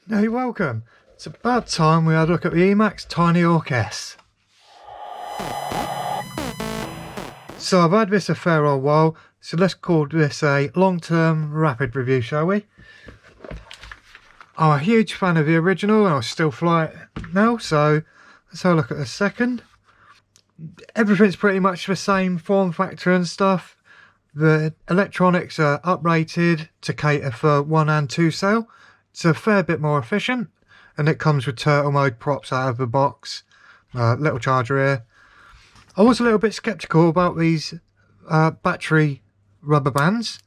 Hey, welcome. It's about time we had a look at the Emax Tinyhawk S. So I've had this a fair old while, so let's call this a long-term rapid review, shall we? I'm a huge fan of the original and I still fly it now, so let's have a look at the second. Everything's pretty much the same form factor and stuff. The electronics are uprated to cater for 1 and 2 sail. It's a fair bit more efficient, and it comes with turtle mode props out of the box. Little charger here. I was a little bit skeptical about these battery rubber bands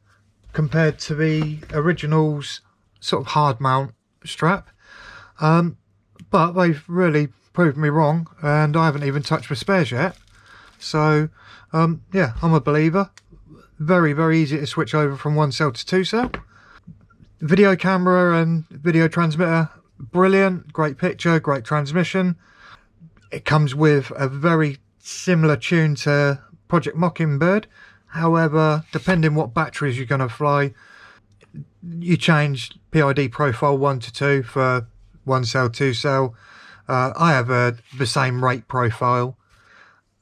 compared to the original's sort of hard mount strap, but they've really proved me wrong, and I haven't even touched the spares yet. So yeah, I'm a believer. Very easy to switch over from 1 cell to 2 cell. Video camera and video transmitter, brilliant, great picture, great transmission. It comes with a very similar tune to Project Mockingbird. However, depending what batteries you're going to fly, you change PID profile 1 to 2 for 1 cell, 2 cell. I have the same rate profile.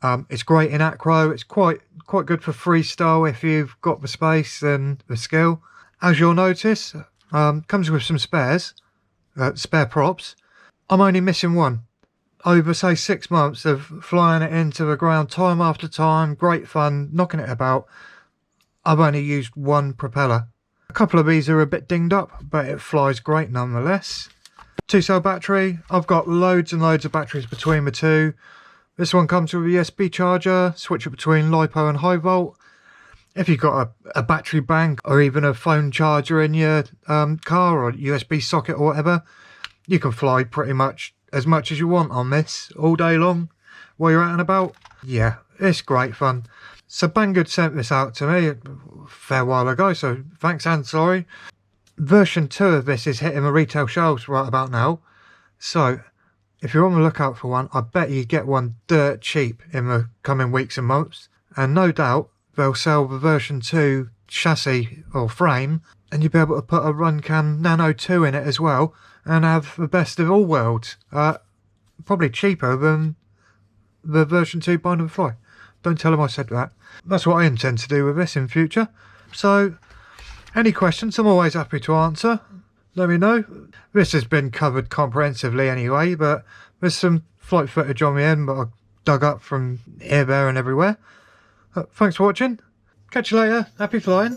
It's great in acro. It's quite good for freestyle if you've got the space and the skill. As you'll notice, comes with some spares, spare props. I'm only missing one. Over, say, 6 months of flying it into the ground time after time, great fun, knocking it about. I've only used one propeller. A couple of these are a bit dinged up, but it flies great nonetheless. 2-cell battery. I've got loads and loads of batteries between the two. This one comes with a USB charger, switch it between LiPo and high volt. If you've got a battery bank or even a phone charger in your car or USB socket or whatever, you can fly pretty much as you want on this all day long while you're out and about. Yeah, it's great fun. So Banggood sent this out to me a fair while ago, so thanks and sorry. Version 2 of this is hitting the retail shelves right about now. So if you're on the lookout for one, I bet you get one dirt cheap in the coming weeks and months. And no doubt they'll sell the version 2 chassis or frame, and you'll be able to put a Runcam Nano 2 in it as well and have the best of all worlds. Probably cheaper than the version 2 Bind and Fly. Don't tell them I said that. That's what I intend to do with this in future. So any questions, I'm always happy to answer. Let me know. This has been covered comprehensively anyway, but there's some flight footage on the end that I dug up from here, there and everywhere. Thanks for watching. Catch you later. Happy flying.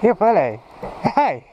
Your belly. Hey.